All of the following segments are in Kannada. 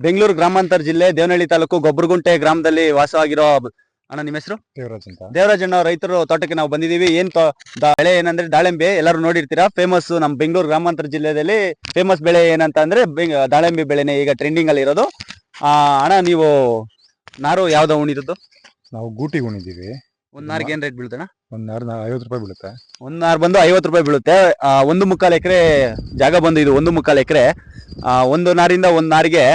ಬೆಂಗಳೂರು ಗ್ರಾಮಾಂತರ ಜಿಲ್ಲೆ ದೇವನಹಳ್ಳಿ ತಾಲೂಕು ಗೊಬ್ಬರಗುಂಟೆ ಗ್ರಾಮದಲ್ಲಿ ವಾಸವಾಗಿರೋ ಅಣ್ಣ ನಿಮ್ಮ ಹೆಸರು ದೇವರಾಜ್ ಅಂತ. ದೇವರಾಜ್ ಅಣ್ಣ ರೈತರು ತೋಟಕ್ಕೆ ನಾವು ಬಂದಿದೀವಿ. ಬೆಳೆ ಏನಂದ್ರೆ ದಾಳಿಂಬೆ. ಎಲ್ಲರೂ ನೋಡಿರ್ತೀರಾ, ಫೇಮಸ್ ನಮ್ಮ ಬೆಂಗಳೂರು ಗ್ರಾಮಾಂತರ ಜಿಲ್ಲೆಯಲ್ಲಿ ಫೇಮಸ್ ಬೆಳೆ ಏನಂತ ಅಂದ್ರೆ ದಾಳಿಂಬೆ ಬೆಳೆನೇ ಈಗ ಟ್ರೆಂಡಿಂಗ್ ಅಲ್ಲಿ ಇರೋದು. ಅಣ್ಣ ನೀವು ನಾರು ಯಾವ್ದೋ ಉಣಿರೋದು? ನಾವು ಗೂಟಿ ಉಣಿದೀವಿ. ಒಂದ್ ನಾರಿಗೆ ಏನ್ ರೇಟ್ ಬೀಳುತ್ತಣ್ಣ? ಒಂದ್ ನಾರು 50 ರೂಪಾಯಿ ಬೀಳುತ್ತೆ. ಒಂದ್ ನಾರು ಬಂದು 50 ರೂಪಾಯಿ ಬೀಳುತ್ತೆ. 1.25 ಎಕರೆ ಜಾಗ ಬಂದು ಇದು 1.25 ಎಕರೆ. ಒಂದು ನಾರಿಂದ ಒಂದ್ ನಾರಿಗೆ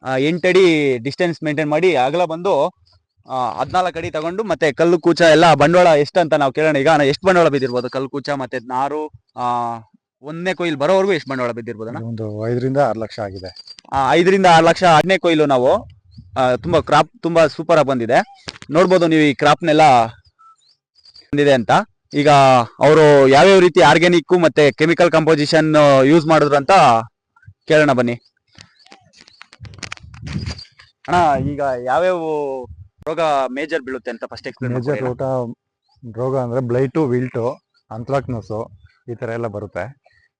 8 ಅಡಿ ಡಿಸ್ಟೆನ್ಸ್ ಮೇಂಟೈನ್ ಮಾಡಿ ಅಗಲ ಬಂದು 14 ಅಡಿ ತಗೊಂಡು ಮತ್ತೆ ಕಲ್ಲು ಕೂಚ ಎಲ್ಲ ಬಂಡವಾಳ ಎಷ್ಟು ಅಂತ ನಾವು ಕೇಳೋಣ. ಈಗ ಎಷ್ಟು ಬಂಡವಾಳ ಬಿದ್ದಿರ್ಬೋದು ಕಲ್ಲು ಕೂಚ ಮತ್ತೆ ನಾರು ಒಂದನೇ ಕೊಯ್ಲು ಬರೋವರೆಗೂ ಎಷ್ಟು ಬಂಡವಾಳ ಬಿದ್ದಿರ್ಬೋದು? ಒಂದು 5 ರಿಂದ 6 ಲಕ್ಷ ಆಗಿದೆ. 5 ರಿಂದ 6 ಲಕ್ಷ. 8ನೇ ಕೊಯ್ಲು ನಾವು ತುಂಬಾ ಕ್ರಾಪ್ ತುಂಬಾ ಸೂಪರ್ ಆಗಿ ಬಂದಿದೆ. ನೋಡ್ಬೋದು ನೀವು ಈ ಕ್ರಾಪ್ನೆಲ್ಲ ಬಂದಿದೆ ಅಂತ. ಈಗ ಅವರು ಯಾವ್ಯಾವ ರೀತಿ ಆರ್ಗ್ಯಾನಿಕ್ ಮತ್ತೆ ಕೆಮಿಕಲ್ ಕಂಪೋಸಿಷನ್ ಯೂಸ್ ಮಾಡಿದ್ರು ಅಂತ ಕೇಳೋಣ ಬನ್ನಿ. ಅಣ್ಣ ಈಗ ಯಾವ್ಯಾವ ರೋಗ ಮೇಜರ್ ಬೀಳುತ್ತೆ ಅಂತ ಫಸ್ಟ್ ಎಕ್ಸ್ಪ್ಲೇನ್ ಮಾಡಿ. ಮೇಜರ್ ರೋಗ ಅಂದ್ರೆ ಬ್ಲೈಟು, ವಿಲ್ಟು, ಅಂತ್ರಾಕ್ನೋಸು ಈ ತರ ಎಲ್ಲ ಬರುತ್ತೆ.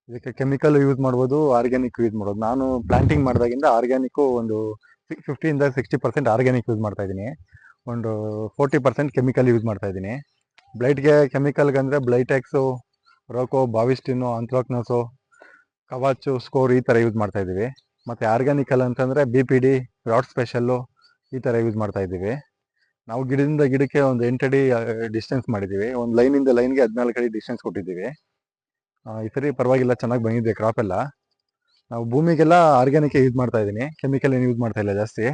ಇದಕ್ಕೆ ಕೆಮಿಕಲ್ ಯೂಸ್ ಮಾಡ್ಬೋದು, ಆರ್ಗ್ಯಾನಿಕ್ ಯೂಸ್ ಮಾಡ್ಬೋದು. ನಾನು ಪ್ಲಾಂಟಿಂಗ್ ಮಾಡಿದಾಗಿಂದ ಆರ್ಗ್ಯಾನಿಕ್ ಒಂದು 50 ಇಂದ 60% ಆರ್ಗ್ಯಾನಿಕ್ ಯೂಸ್ ಮಾಡ್ತಾ ಇದ್ದೀನಿ. ಒಂದು 40% ಕೆಮಿಕಲ್ ಯೂಸ್ ಮಾಡ್ತಾ ಇದ್ದೀನಿ. ಬ್ಲೈಟ್ಗೆ ಕೆಮಿಕಲ್ಗೆ ಅಂದರೆ ಬ್ಲೈಟೆಕ್ಸು, ರೋಕೋ, ಬಾವಿಸ್ಟಿನು, ಅಂತ್ರಾಕ್ನೋಸು, ಕವಾಚು, ಸ್ಕೋರ್ ಈ ಥರ ಯೂಸ್ ಮಾಡ್ತಾ ಇದ್ದೀವಿ. ಮತ್ತು ಆರ್ಗ್ಯಾನಿಕಲ್ ಅಂತಂದರೆ BPD, ರಾಡ್ ಸ್ಪೆಷಲ್ಲು ಈ ಥರ ಯೂಸ್ ಮಾಡ್ತಾ ಇದ್ದೀವಿ. ನಾವು ಗಿಡದಿಂದ ಗಿಡಕ್ಕೆ ಒಂದು 8 ಅಡಿ ಡಿಸ್ಟೆನ್ಸ್ ಮಾಡಿದ್ದೀವಿ. ಒಂದು ಲೈನಿಂದ ಲೈನ್ಗೆ 14 ಅಡಿ ಡಿಸ್ಟೆನ್ಸ್ ಕೊಟ್ಟಿದ್ದೀವಿ. ಈ ಸರಿ ಪರವಾಗಿಲ್ಲ, ಚೆನ್ನಾಗಿ ಬಂದಿದೆ ಕ್ರಾಪ್ ಎಲ್ಲ. ನಾವು ಭೂಮಿಗೆಲ್ಲ ಆರ್ಗ್ಯಾನಿಕ್ ಯೂಸ್ ಮಾಡ್ತಾ ಇದ್ದೀನಿ, ಕೆಮಿಕಲ್ ಏನು ಯೂಸ್ ಮಾಡ್ತಾ ಇಲ್ಲ ಜಾಸ್ತಿ.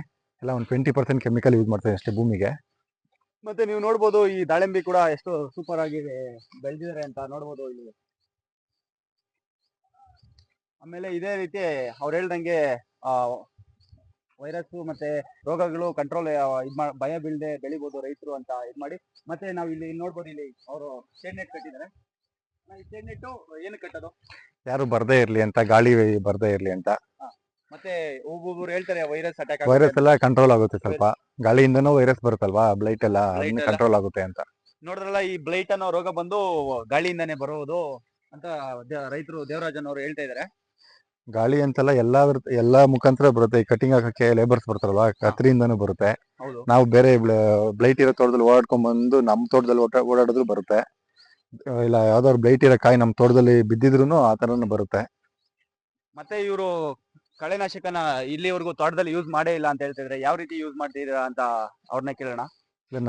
ಎಲ್ಲ ಒಂದು 20% ಕೆಮಿಕಲ್ ಯೂಸ್ ಮಾಡ್ತಾ ಅಷ್ಟೇ ಭೂಮಿಗೆ. ಮತ್ತೆ ನೀವು ನೋಡ್ಬೋದು ಈ ದಾಳಿಂಬೆ ಕೂಡ ಎಷ್ಟು ಸೂಪರ್ ಆಗಿ ಬೆಳೆದಿದ್ದಾರೆ ಅಂತ ನೋಡ್ಬೋದು ಇಲ್ಲಿ. ಆಮೇಲೆ ಇದೇ ರೀತಿ ಅವ್ರು ಹೇಳ್ದಂಗೆ ವೈರಸ್ ಮತ್ತೆ ರೋಗಗಳು ಕಂಟ್ರೋಲ್ ಭಯ ಬೀಳದೆ ಬೆಳಿಬೋದು ರೈತರು ಅಂತ ಇದ್ ಮಾಡಿ. ಮತ್ತೆ ನಾವು ಇಲ್ಲಿ ನೋಡ್ಬೋದು, ಇಲ್ಲಿ ಅವರು ಶೇಡ್ ನೆಟ್ ಕಟ್ಟಿದ್ದಾರೆ. ಈ ಶೇಡ್ ನೆಟ್ ಏನು ಕಟ್ಟೋದು? ಯಾರು ಬರ್ದೇ ಇರ್ಲಿ ಅಂತ, ಗಾಳಿ ಬರ್ದೇ ಇರ್ಲಿ ಅಂತ. ಮತ್ತೆ ಒಬ್ಬೊಬ್ರು ಹೇಳ್ತಾರೆ ವೈರಸ್ ಅಟ್ಯಾಕ್ ವೈರಸ್ ಎಲ್ಲ ಕಂಟ್ರೋಲ್ ಆಗುತ್ತೆ, ಸ್ವಲ್ಪ ಗಾಳಿಯಿಂದನೂ ವೈರಸ್ ಬರುತ್ತಲ್ವಾ, ಬ್ಲೈಟ್ ಎಲ್ಲ ಕಂಟ್ರೋಲ್ ಆಗುತ್ತೆ ಅಂತ. ನೋಡಿದ್ರಲ್ಲ, ಈ ಬ್ಲೈಟ್ ಅನ್ನೋ ರೋಗ ಬಂದು ಗಾಳಿಯಿಂದಾನೇ ಬರೋದು ಅಂತ ರೈತರು ದೇವರಾಜನ್ ಅವರು ಹೇಳ್ತಾ ಇದಾರೆ. ಗಾಳಿ ಅಂತಲ್ಲ, ಎಲ್ಲಾ ಮುಖಾಂತರ ಬರುತ್ತೆ. ಕಟಿಂಗ್ ಹಾಕಕ್ಕೆ ಲೇಬರ್ಸ್ ಬರ್ತಾರಲ್ವಾ, ಕತ್ರಿಯಿಂದನೂ ಬರುತ್ತೆ. ನಾವು ಬೇರೆ ಬ್ಲೈಟ್ ಇರೋ ತೋಟದಲ್ಲಿ ಓಡಾಡ್ಕೊಂಡ್ ಬಂದು ನಮ್ಮ ತೋಟದಲ್ಲಿ ಓಡಾಡಿದ್ರು ಬರುತ್ತೆ. ಇಲ್ಲ ಯಾವ್ದಾದ್ರು ಬ್ಲೈಟ್ ಇರೋ ಕಾಯಿ ನಮ್ಮ ತೋಟದಲ್ಲಿ ಬಿದ್ದಿದ್ರು ಆ ತರನು ಬರುತ್ತೆ. ಮತ್ತೆ ಇವರು ಕಳೆನಾಶಕನ ಇಲ್ಲಿವರೆಗೂ ತೋಟದಲ್ಲಿ ಯೂಸ್ ಮಾಡೇ ಇಲ್ಲ ಅಂತ ಹೇಳ್ತಿದ್ರೆ, ಯಾವ ರೀತಿ ಯೂಸ್ ಮಾಡ್ತಿದ್ದೀರಾ ಅಂತ ಅವ್ರನ್ನ ಕೇಳೋಣ.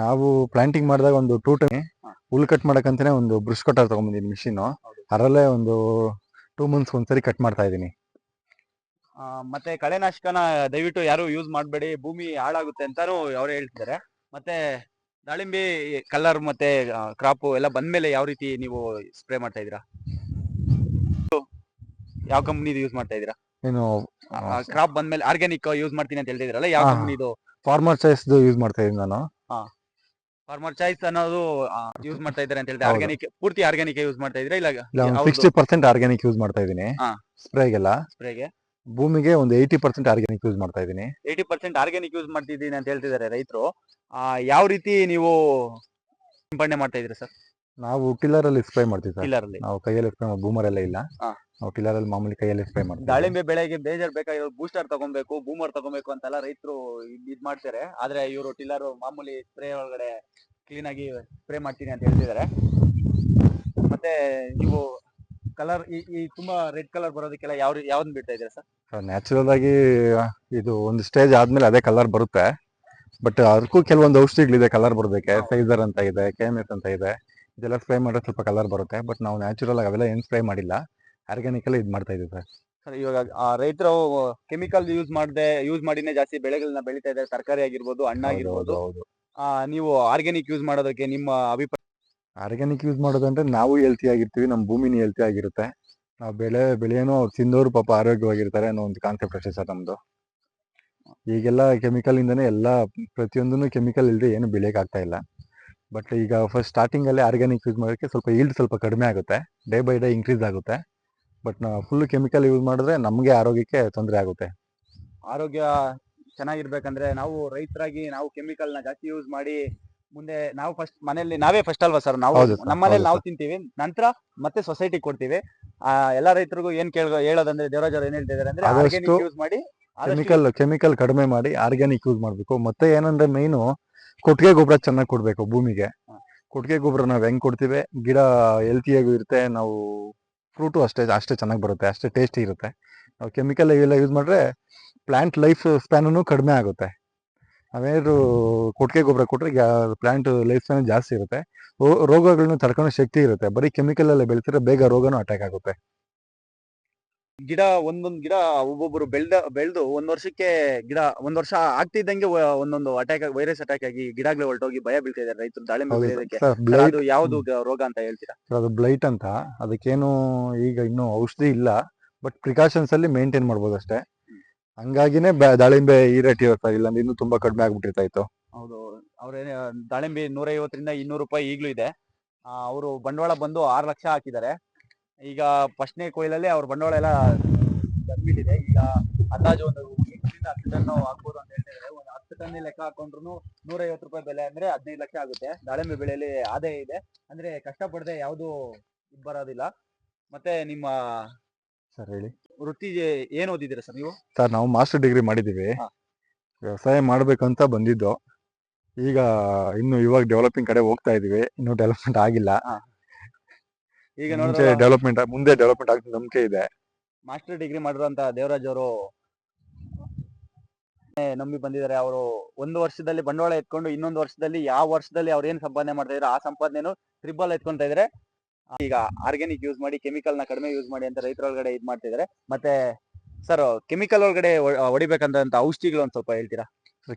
ನಾವು ಪ್ಲಾಂಟಿಂಗ್ ಮಾಡಿದಾಗ ಒಂದು 2 ಟೈಮ್ ಹುಲ್ ಕಟ್ ಮಾಡಕ್ಕಂತಾನೆ ಒಂದು ಬ್ರಷ್ ಕಟ್ಟರ್ ತಗೊಂಡ್ಬಂದಿನಿ ಮಿಷಿನ್. ಅದರಲ್ಲೇ ಒಂದು 2 ಮಂತ್ಸ್ ಒಂದ್ಸರಿ ಕಟ್ ಮಾಡ್ತಾ ಇದೀನಿ. ಮತ್ತೆ ಕಳೆನಾಶಕನ ದಯವಿಟ್ಟು ಯಾರು ಯೂಸ್ ಮಾಡಬೇಡಿ, ಭೂಮಿ ಹಾಳಾಗುತ್ತೆ ಅಂತಾನು ಅವರೇ ಹೇಳ್ತಿದ್ದಾರೆ. ಮತ್ತೆ ದಾಳಿಂಬೆ ಕಲರ್ ಮತ್ತೆ ಕ್ರಾಪ್ ಎಲ್ಲ ಬಂದ್ಮೇಲೆ ಯಾವ ರೀತಿ ನೀವು ಸ್ಪ್ರೇ ಮಾಡ್ತಾ ಇದೀರಾ? ಯಾವ ಕಂಪನಿದು ಯೂಸ್ ಮಾಡ್ತಾ ಇದೀರಾ? ಏನು ಕ್ರಾಪ್ ಬಂದ್ಮೇಲೆ ಆರ್ಗ್ಯಾನಿಕ್ ಯೂಸ್ ಮಾಡ್ತೀನಿ ಅಂತ ಹೇಳ್ತಿದ್ರಲ್ಲ, ಯಾವ ಕಂಪನಿದು? ಫಾರ್ಮರ್ ಚಾಯ್ಸ್ ಯೂಸ್ ಮಾಡ್ತಾ ಇದೀನಿ ನಾನು. ಫಾರ್ಮರ್ ಚಾಯ್ಸ್ ಅನ್ನೋದು ಯೂಸ್ ಮಾಡ್ತಾ ಇದ್ದಾರೆ ಅಂತ ಹೇಳ್ತಾರೆ. ಆರ್ಗ್ಯಾನಿಕ್, ಪೂರ್ತಿ ಆರ್ಗ್ಯಾನಿಕ್ ಯೂಸ್ ಮಾಡ್ತಾ ಇದ್ದೀರಾ? ಇಲ್ಲ 60% ಆರ್ಗ್ಯಾನಿಕ್ ಯೂಸ್ ಮಾಡ್ತಾ ಇದೀನಿ ಸ್ಪ್ರೇಗೆ. ಭೂಮಿಗೆ ಒಂದು 80% ಆರ್ಗ್ಯಾನಿಕ್ ಯೂಸ್ ಮಾಡ್ತಾ ಇದೀನಿ. 80% ಆರ್ಗ್ಯಾನಿಕ್ ಯೂಸ್ ಮಾಡ್ತಿದ್ದೀನಿ ಅಂತ ಹೇಳ್ತಿದ್ದಾರೆ ರೈತರು. ಯಾವ ರೀತಿ ನೀವು ಸಿಂಪಡಣೆ ಮಾಡ್ತಾ ಇದ್ದೀರಾ ಸರ್? ನಾವು ಟಿಲ್ಲರ್ ಅಲ್ಲಿ ಸ್ಪ್ರೇ ಮಾಡ್ತೀವಿ ಸರ್. ಟಿಲ್ಲರ್ ಅಲ್ಲಿ ನಾವು ಕೈಯಲ್ಲಿ ಸ್ಪ್ರೇ ಬೂಮರ್ ಎಲ್ಲ ಇಲ್ಲ. ನಾವು ಟಿಲ್ಲರ್ ಅಲ್ಲಿ ಮಾಮೂಲಿ ಕೈಯಲ್ಲಿ ಸ್ಪ್ರೇ ಮಾಡ್ತೀವಿ. ದಾಳಿಂಬೆ ಬೆಳೆಗೆ ಬೇಜಾರ್ ಬೇಕಾಗಿರೋ ಬೂಸ್ಟರ್ ತಗೊಬೇಕು, ಬೂಮರ್ ತಗೊಬೇಕು ಅಂತೆಲ್ಲ ರೈತರು ಇದ್ ಮಾಡ್ತಾರೆ. ಆದ್ರೆ ಇವರು ಟಿಲ್ಲರ್ ಮಾಮೂಲಿ ಸ್ಪ್ರೇ ಒಳಗಡೆ ಕ್ಲೀನ್ ಆಗಿ ಸ್ಪ್ರೇ ಮಾಡ್ತೀನಿ ಅಂತ ಹೇಳ್ತಿದ್ದಾರೆ. ಮತ್ತೆ ನೀವು ಕಲರ್ ಈ ತುಂಬಾ ರೆಡ್ ಕಲರ್ ಬರೋದಕ್ಕೆಲ್ಲ ಯಾವ್ದನ್ನ ಬಿಡ್ತಾ ಇದ್ದೀರಾ ಸರ್? ನ್ಯಾಚುರಲ್ ಆಗಿ ಇದು ಒಂದು ಸ್ಟೇಜ್ ಆದ್ಮೇಲೆ ಅದೇ ಕಲರ್ ಬರುತ್ತೆ. ಬಟ್ ಅದಕ್ಕೂ ಕೆಲವೊಂದು ಔಷಧಿಗಳಿದೆ ಕಲರ್ ಬರೋದಕ್ಕೆ. ಸೈಜರ್ ಅಂತ ಇದೆ, KMS ಅಂತ ಇದೆ. ಇದೆಲ್ಲ ಸ್ಪ್ರೇ ಮಾಡಿದ್ರೆ ಸ್ವಲ್ಪ ಕಲರ್ ಬರುತ್ತೆ. ಬಟ್ ನಾವು ನ್ಯಾಚುರಲ್ ಆಗಿ ಅವೆಲ್ಲ ಏನು ಸ್ಪ್ರೇ ಮಾಡಿಲ್ಲ, ಆರ್ಗ್ಯಾನಿಕ್ ಎಲ್ಲ ಇದು ಮಾಡ್ತಾ ಇದೀವಿ ಸರ್. ಇವಾಗ ರೈತರು ಕೆಮಿಕಲ್ ಯೂಸ್ ಮಾಡಿನೇ ಜಾಸ್ತಿ ಬೆಳೆಗಳನ್ನ ಬೆಳೀತಾ ಇದ್ದಾರೆ, ತರಕಾರಿ ಆಗಿರ್ಬೋದು, ಹಣ್ಣಾಗಿರ್ಬೋದು. ನೀವು ಆರ್ಗ್ಯಾನಿಕ್ ಯೂಸ್ ಮಾಡೋದಕ್ಕೆ ನಿಮ್ಮ ಅಭಿಪ್ರಾಯ? ಆರ್ಗ್ಯಾನಿಕ್ ಯೂಸ್ ಮಾಡೋದಂದ್ರೆ ನಾವು ಹೆಲ್ತಿ ಆಗಿರ್ತೀವಿ, ನಮ್ಮ ಭೂಮಿನ ಹೆಲ್ತಿ ಆಗಿರುತ್ತೆ. ನಾವು ಬೆಳೆನೂ ಅವ್ರು ತಿಂದವರು ಪಾಪ ಆರೋಗ್ಯವಾಗಿರ್ತಾರೆ ಅನ್ನೋ ಒಂದು ಕಾನ್ಸೆಪ್ಟ್ ಅಷ್ಟೇ ಸರ್ ನಮ್ದು. ಈಗೆಲ್ಲ ಕೆಮಿಕಲ್ ಇಂದಾನೆ ಎಲ್ಲ ಪ್ರತಿಯೊಂದನ್ನು ಕೆಮಿಕಲ್ ಇಲ್ಲದೆ ಏನು ಬೆಳೆಯಕ್ ಆಗ್ತಾ ಇಲ್ಲ. ಬಟ್ ಈಗ ಫಸ್ಟ್ ಸ್ಟಾರ್ಟಿಂಗ್ ಅಲ್ಲಿ ಆರ್ಗ್ಯಾನಿಕ್ ಯೂಸ್ ಮಾಡೋಕ್ಕೆ ಸ್ವಲ್ಪ ಈಲ್ಡ್ ಸ್ವಲ್ಪ ಕಡಿಮೆ ಆಗುತ್ತೆ, ಡೇ ಬೈ ಡೇ ಇನ್ಕ್ರೀಸ್ ಆಗುತ್ತೆ. ಬಟ್ ನಾವು ಫುಲ್ ಕೆಮಿಕಲ್ ಯೂಸ್ ಮಾಡಿದ್ರೆ ನಮಗೆ ಆರೋಗ್ಯಕ್ಕೆ ತೊಂದರೆ ಆಗುತ್ತೆ. ಆರೋಗ್ಯ ಚೆನ್ನಾಗಿರ್ಬೇಕಂದ್ರೆ ನಾವು ರೈತರಾಗಿ ನಾವು ಕೆಮಿಕಲ್ ನ ಜಾಸ್ತಿ ಯೂಸ್ ಮಾಡಿ ಮುಂದೆ ನಾವು ಮನೆಯಲ್ಲಿ ನಾವೇ ಫಸ್ಟ್ ಅಲ್ವಾ ಸರ್? ನಾವು ನಮ್ಮ ಮನೇಲಿ ನಾವು ತಿಂತೀವಿ, ನಂತರ ಮತ್ತೆ ಸೊಸೈಟಿ ಕೊಡ್ತೀವಿ. ಎಲ್ಲಾ ರೈತರಿಗೂ ಏನ್ ಹೇಳೋದಂದ್ರೆ, ದೇವರಾಜ್ ಅವ್ರು ಏನ್ ಹೇಳ್ತಿದ್ದಾರೆ ಅಂದ್ರೆ, ಆರ್ಗ್ಯಾನಿಕ್ ಯೂಸ್ ಮಾಡಿ ಕೆಮಿಕಲ್ ಕಡಿಮೆ ಮಾಡಿ ಆರ್ಗ್ಯಾನಿಕ್ ಯೂಸ್ ಮಾಡಬೇಕು. ಮತ್ತೆ ಏನಂದ್ರೆ ಮೈನು ಕೊಟ್ಟಿಗೆ ಗೊಬ್ಬರ ಚೆನ್ನಾಗಿ ಕೊಡ್ಬೇಕು ಭೂಮಿಗೆ. ಕೊಟ್ಟಿಗೆ ಗೊಬ್ಬರ ನಾವು ಹೆಂಗ್ ಕೊಡ್ತೀವಿ, ಗಿಡ ಹೆಲ್ತಿಯಾಗೂ ಇರುತ್ತೆ, ನಾವು ಫ್ರೂಟು ಅಷ್ಟೇ ಚೆನ್ನಾಗಿ ಬರುತ್ತೆ, ಅಷ್ಟೇ ಟೇಸ್ಟಿ ಇರುತ್ತೆ. ನಾವು ಕೆಮಿಕಲ್ ಇವೆಲ್ಲ ಯೂಸ್ ಮಾಡಿದ್ರೆ ಪ್ಲಾಂಟ್ ಲೈಫ್ ಸ್ಪ್ಯಾನು ಕಡಿಮೆ ಆಗುತ್ತೆ. ನಾವೇನಾದ್ರು ಕೊಟ್ಟಿಗೆ ಗೊಬ್ಬರ ಕೊಟ್ಟರೆ ಪ್ಲಾಂಟ್ ಲೈಫ್ ಸ್ಪ್ಯಾನ್ ಜಾಸ್ತಿ ಇರುತ್ತೆ, ರೋಗಗಳನ್ನ ತಡ್ಕೊಳ್ಳೋ ಶಕ್ತಿ ಇರುತ್ತೆ. ಬರೀ ಕೆಮಿಕಲ್ ಎಲ್ಲ ಬೆಳೆಸಿದ್ರೆ ಬೇಗ ರೋಗನೂ ಅಟ್ಯಾಕ್ ಆಗುತ್ತೆ. ಗಿಡ ಒಂದೊಂದು ಗಿಡ ಒಬ್ಬೊಬ್ರು ಬೆಳೆದು ಒಂದ್ ವರ್ಷಕ್ಕೆ ಗಿಡ ಒಂದ್ ವರ್ಷ ಆಗ್ತಿದ್ದಂಗೆ ಒಂದೊಂದು ವೈರಸ್ ಅಟ್ಯಾಕ್ ಆಗಿ ಗಿಡಗಳು ಹೊರಟೋಗಿ ಭಯ ಬೀಳ್ತಾ ಇದಾರೆ ರೈತರು ದಾಳಿಂಬೆ ಬೆಳೆಯೋದಕ್ಕೆ. ಅದು ಯಾವ್ದು ರೋಗ ಅಂತ ಹೇಳ್ತೀರಾ? ಅದು ಬ್ಲೈಟ್ ಅಂತ. ಅದಕ್ಕೇನು ಈಗ ಇನ್ನೂ ಔಷಧಿ ಇಲ್ಲ, ಬಟ್ ಪ್ರಿಕಾಷನ್ಸ್ ಅಲ್ಲಿ ಮೇಂಟೈನ್ ಮಾಡ್ಬೋದು ಅಷ್ಟೇ. ಹಂಗಾಗಿನೇ ದಾಳಿಂಬೆ ಈ ರೇಟ್ ಇರುತ್ತೆ, ಇಲ್ಲಾಂದ್ರೆ ಇನ್ನೂ ತುಂಬಾ ಕಡಿಮೆ ಆಗ್ಬಿಟ್ಟಿರ್ತಾ ಇತ್ತು. ಹೌದು, ಅವ್ರೇನೇ ದಾಳಿಂಬೆ 150 ರಿಂದ 200 ರೂಪಾಯಿ ಈಗ್ಲೂ ಇದೆ. ಅವರು ಬಂಡವಾಳ ಬಂದು 6 ಲಕ್ಷ ಹಾಕಿದ್ದಾರೆ. ಈಗ ಫಸ್ಟ್ನೇ ಕೊಯ್ಲಲ್ಲಿ ಅವ್ರ ಬಂಡವಾಳ ಎಲ್ಲ ಬಂದ್ಬಿಟ್ಟಿದೆ. ಈಗ ಅಂದಾಜು ಒಂದು 8 ರಿಂದ 10 ಟನ್ ಹಾಕ್ಬೋದು ಅಂತ ಹೇಳ್ತಿದ್ದಾರೆ. ಒಂದು 10 ಟನ್ ಲೆಕ್ಕ ಹಾಕೊಂಡ್ರು 150 ರೂಪಾಯಿ ಬೆಲೆ ಅಂದ್ರೆ 15 ಲಕ್ಷ ಆಗುತ್ತೆ. ದಾಳಿಂಬೆ ಬೆಳೆಯಲ್ಲಿ ಆದಾಯ ಇದೆ, ಅಂದ್ರೆ ಕಷ್ಟಪಡದೆ ಯಾವ್ದು ಬರೋದಿಲ್ಲ. ಮತ್ತೆ ನಿಮ್ಮ ಸರ್ ಹೇಳಿ, ವೃತ್ತಿ ಏನ್ ಓದಿದ್ದೀರಾ ಸರ್ ನೀವು? ಸರ್ ನಾವು ಮಾಸ್ಟರ್ ಡಿಗ್ರಿ ಮಾಡಿದೀವಿ. ವ್ಯವಸಾಯ ಮಾಡ್ಬೇಕಂತ ಬಂದಿದ್ದು. ಈಗ ಇವಾಗ ಡೆವಲಪಿಂಗ್ ಕಡೆ ಹೋಗ್ತಾ ಇದೀವಿ, ಇನ್ನೂ ಡೆವಲಪ್ಮೆಂಟ್ ಆಗಿಲ್ಲ. ಈಗ ಮುಂದೆ ಡೆವಲಪ್ಮೆಂಟ್ ಆಗ್ತದೆ ನಂಬಿಕೆ ಇದೆ. ಮಾಸ್ಟರ್ ಡಿಗ್ರಿ ಮಾಡಿರುವಂತ ದೇವರಾಜ್ ಅವರು ನಂಬಿ ಬಂದಿದ್ದಾರೆ. ಅವರು ಒಂದು ವರ್ಷದಲ್ಲಿ ಬಂಡವಾಳ ಎತ್ಕೊಂಡು ಇನ್ನೊಂದು ವರ್ಷದಲ್ಲಿ ಯಾವ ವರ್ಷದಲ್ಲಿ ಅವ್ರು ಏನ್ ಸಂಪಾದನೆ ಮಾಡ್ತಾ ಇದ್ರು ಆ ಸಂಪಾದನೆನು ಟ್ರಿಬಲ್ ಎತ್ಕೊಂತ ಇದಾರೆ. ಈಗ ಆರ್ಗ್ಯಾನಿಕ್ ಯೂಸ್ ಮಾಡಿ, ಕೆಮಿಕಲ್ ನ ಕಡಿಮೆ ಯೂಸ್ ಮಾಡಿ ಅಂತ ರೈತರೊಳಗಡೆ ಇದ್ ಮಾಡ್ತಾ ಇದಾರೆ. ಮತ್ತೆ ಸರ್, ಕೆಮಿಕಲ್ ಒಳಗಡೆ ಹೊಡಿಬೇಕಂತ ಔಷಧಿಗಳು ಒಂದ್ ಸ್ವಲ್ಪ ಹೇಳ್ತೀರಾ?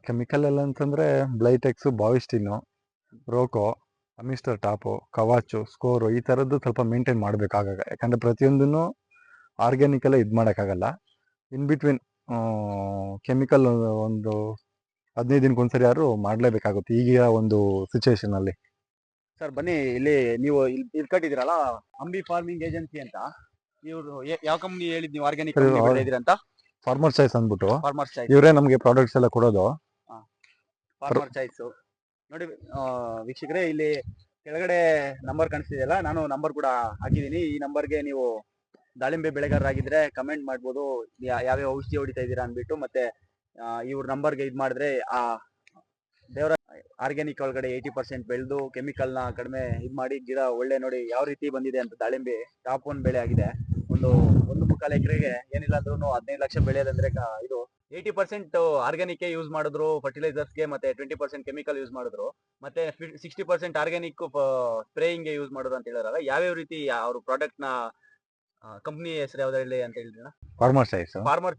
ಕೆಮಿಕಲ್ ಎಲ್ಲ ಅಂತಂದ್ರೆ ಬ್ಲೈಟೆಕ್ಸ್, ಬಾವಿಸ್ಟಿನ್, ರೋಕೋ, ಅಮಿಸ್ಟರ್ ಟಾಪು, ಕವಾಚು, ಸ್ಕೋರು, ಈ ತರದ್ದು ಸ್ವಲ್ಪ ಮೇಂಟೈನ್ ಮಾಡ್ಬೇಕಾಗ. ಯಾಕಂದ್ರೆ ಪ್ರತಿಯೊಂದನ್ನು ಆರ್ಗ್ಯಾನಿಕ್ ಎಲ್ಲ ಇದ್ ಮಾಡಕ್ಕಾಗಲ್ಲ. ಇನ್ ಬಿಟ್ವೀನ್ ಕೆಮಿಕಲ್ ಒಂದು 15 ದಿನಕ್ಕೊಂದ್ಸರಿ ಯಾರು ಮಾಡ್ಲೇಬೇಕಾಗುತ್ತೆ ಈಗಿನ ಒಂದು ಸಿಚುವೇಶನ್ ಅಲ್ಲಿ. ಸರ್ ಬನ್ನಿ, ಇಲ್ಲಿ ನೀವು ಇಲ್ಲಿ ಕಟ್ಟಿದಿರಲ್ಲ ಅಂಬಿ ಫಾರ್ಮಿಂಗ್ ಏಜೆನ್ಸಿ ಅಂತ, ಇವ್ರು ಯಾವ ಕಂಪ್ನಿ ಹೇಳಿದ್ ನೀವು ಆರ್ಗ್ಯಾನಿಕ್ ಇದೀರ ಅಂತ? ಫಾರ್ಮರ್ ಚಾಯ್ಸ್ ಅಂದ್ಬಿಟ್ಟು ಇವರೇ ನಮ್ಗೆ ಪ್ರಾಡಕ್ಟ್ಸ್ ಎಲ್ಲ ಕೊಡೋದು. ಫಾರ್ಮರ್ ಚಾಯ್ಸ್ ನೋಡಿ ವೀಕ್ಷಕರೇ, ಇಲ್ಲಿ ಕೆಳಗಡೆ ನಂಬರ್ ಕಾಣಿಸ್ತಿದೆಯಲ್ಲ, ನಾನು ನಂಬರ್ ಕೂಡ ಹಾಕಿದೀನಿ. ಈ ನಂಬರ್ಗೆ ನೀವು ದಾಳಿಂಬೆ ಬೆಳೆಗಾರರಾಗಿದ್ರೆ ಕಮೆಂಟ್ ಮಾಡ್ಬೋದು, ಯಾವ್ಯಾವ ಔಷಧಿ ಹೊಡಿತಾ ಇದ್ದೀರಾ ಅಂದ್ಬಿಟ್ಟು. ಮತ್ತೆ ಇವ್ರ ನಂಬರ್ಗೆ ಇದ್ ಮಾಡಿದ್ರೆ ಆ ದೇವರ ಆರ್ಗ್ಯಾನಿಕ್ ಒಳಗಡೆ 80% ಬೆಳೆದು ಕೆಮಿಕಲ್ ನ ಕಡಿಮೆ ಇದ್ ಮಾಡಿ ಗಿಡ ಒಳ್ಳೆ ನೋಡಿ ಯಾವ ರೀತಿ ಬಂದಿದೆ ಅಂತ. ದಾಳಿಂಬೆ ಟಾಪ್ 1 ಬೆಳೆ ಆಗಿದೆ. ಒಂದು 1.25 ಎಕರೆಗೆ ಏನಿಲ್ಲ ಅಂದ್ರೂ 15 ಲಕ್ಷ ಬೆಳೆಯೋದಂದ್ರೆ ಇದು 80% ಆರ್ಗ್ಯಾನಿಕ್ ಯೂಸ್ ಮಾಡಿದ್ರು ಫರ್ಟಿಲೈಸರ್ಸ್ಗೆ, ಮತ್ತೆ 20% ಕೆಮಿಕಲ್ ಯೂಸ್ ಮಾಡಿದ್ರು, ಮತ್ತೆ 60% ಆರ್ಗ್ಯಾನಿಕ್ ಸ್ಪ್ರೇಯಿಂಗ್ ಯೂಸ್ ಮಾಡೋದು ಅಂತ ಹೇಳಿದ್ರಲ್ಲ. ಯಾವ್ಯಾವ ರೀತಿ ಅವ್ರ ಪ್ರಾಡಕ್ಟ್ ನ ಕಂಪ್ನಿ ಹೆಸರು ಯಾವ್ದು ಹೇಳಿ ಅಂತ ಹೇಳಿದ್ರಲ್ಲ? ಫಾರ್ಮರ್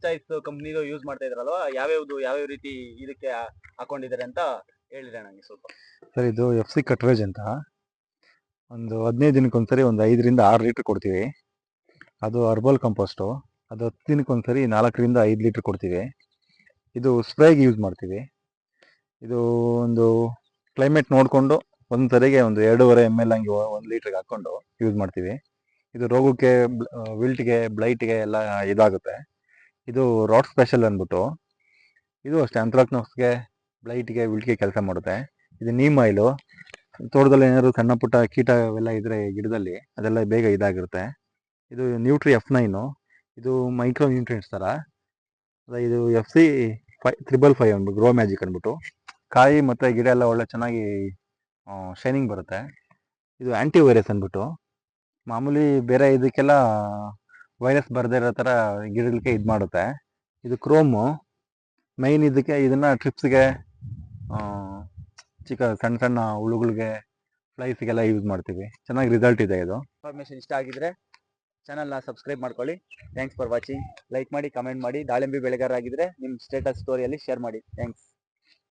ಚಾಯ್ಸ್ ಕಂಪ್ನಿದು ಯೂಸ್ ಮಾಡ್ತಾ ಇದ್ರಲ್ವಾ, ಯಾವ್ಯಾವ ರೀತಿ ಇದಕ್ಕೆ ಹಾಕೊಂಡಿದ್ದಾರೆ ಅಂತ ಹೇಳಿದ್ರೆ ನಂಗೆ ಸ್ವಲ್ಪ. ಸರ್, ಇದು FC ಕಟ್ವೇಜ್ ಅಂತ ಒಂದು 15 ದಿನಕ್ಕೊಂದ್ಸರಿ ಒಂದು 5 ರಿಂದ 6 ಲೀಟರ್ ಕೊಡ್ತೀವಿ. ಅದು ಅರ್ಬಲ್ ಕಂಪೋಸ್ಟು. ಅದು 10 ದಿನಕ್ಕೊಂದ್ಸರಿ 4 ರಿಂದ 5 ಲೀಟರ್ ಕೊಡ್ತೀವಿ. ಇದು ಸ್ಪ್ರೇಗೆ ಯೂಸ್ ಮಾಡ್ತೀವಿ. ಇದು ಒಂದು ಕ್ಲೈಮೇಟ್ ನೋಡಿಕೊಂಡು ಒಂದ್ಸರಿಗೆ ಒಂದು 2.5 ml ಹಂಗೆ 1 ಲೀಟರ್ಗೆ ಹಾಕೊಂಡು ಯೂಸ್ ಮಾಡ್ತೀವಿ. ಇದು ರೋಗಕ್ಕೆ, ವಿಲ್ಟ್ಗೆ, ಬ್ಲೈಟ್ಗೆ ಎಲ್ಲ ಇದಾಗುತ್ತೆ. ಇದು ರಾಟ್ ಸ್ಪೆಷಲ್ ಅಂದ್ಬಿಟ್ಟು, ಇದು ಅಷ್ಟೇ ಆಂಥ್ರಾಕ್ನೋಸ್ಗೆ, ಬ್ಲೈಟ್ಗೆ, ವಿಲ್ಟ್ಗೆ ಕೆಲಸ ಮಾಡುತ್ತೆ. ಇದು ನೀಮ್ ಆಯಿಲು. ತೋಟದಲ್ಲಿ ಏನಾದ್ರು ಸಣ್ಣ ಪುಟ್ಟ ಕೀಟ ಅವೆಲ್ಲ ಇದ್ರೆ ಗಿಡದಲ್ಲಿ ಅದೆಲ್ಲ ಬೇಗ ಇದಾಗಿರುತ್ತೆ. ಇದು ನ್ಯೂಟ್ರಿ F9, ಇದು ಮೈಕ್ರೋ ನ್ಯೂಟ್ರಿಯೆಂಟ್ಸ್ ಥರ. ಇದು FC 555 ಅಂದ್ಬಿಟ್ಟು, ಗ್ರೋ ಮ್ಯಾಜಿಕ್ ಅಂದ್ಬಿಟ್ಟು. ಕಾಯಿ ಮತ್ತು ಗಿಡ ಎಲ್ಲ ಒಳ್ಳೆ ಚೆನ್ನಾಗಿ ಶೈನಿಂಗ್ ಬರುತ್ತೆ. ಇದು ಆ್ಯಂಟಿ ವೈರಸ್ ಅಂದ್ಬಿಟ್ಟು, ಮಾಮೂಲಿ ಬೇರೆ ಇದಕ್ಕೆಲ್ಲ ವೈರಸ್ ಬರದೇ ಇರೋ ಥರ ಗಿಡಗಳಿಗೆ ಇದು ಮಾಡುತ್ತೆ. ಇದು ಕ್ರೋಮು ಮೈನ್. ಇದನ್ನ ಟ್ರಿಪ್ಸ್ಗೆ, ಸಣ್ಣ ಸಣ್ಣ ಹುಳುಗಳಿಗೆ, ಫ್ಲೈಸ್ಗೆಲ್ಲ ಯೂಸ್ ಮಾಡ್ತೀವಿ. ಚೆನ್ನಾಗಿ ರಿಸಲ್ಟ್ ಇದೆ. ಇದು ಇನ್ಫಾರ್ಮೇಶನ್ ಇಷ್ಟ ಆಗಿದ್ರೆ ಚಾನಲ್ನ ಸಬ್ಸ್ಕ್ರೈಬ್ ಮಾಡ್ಕೊಳ್ಳಿ. Thanks for watching. ಲೈಕ್ ಮಾಡಿ, ಕಮೆಂಟ್ ಮಾಡಿ. ದಾಳಿಂಬೆ ಬೆಳೆಗಾರರಾಗಿದ್ರೆ ನಿಮ್ಮ ಸ್ಟೇಟಸ್ ಸ್ಟೋರಿಯಲ್ಲಿ ಶೇರ್ ಮಾಡಿ. ಥ್ಯಾಂಕ್ಸ್.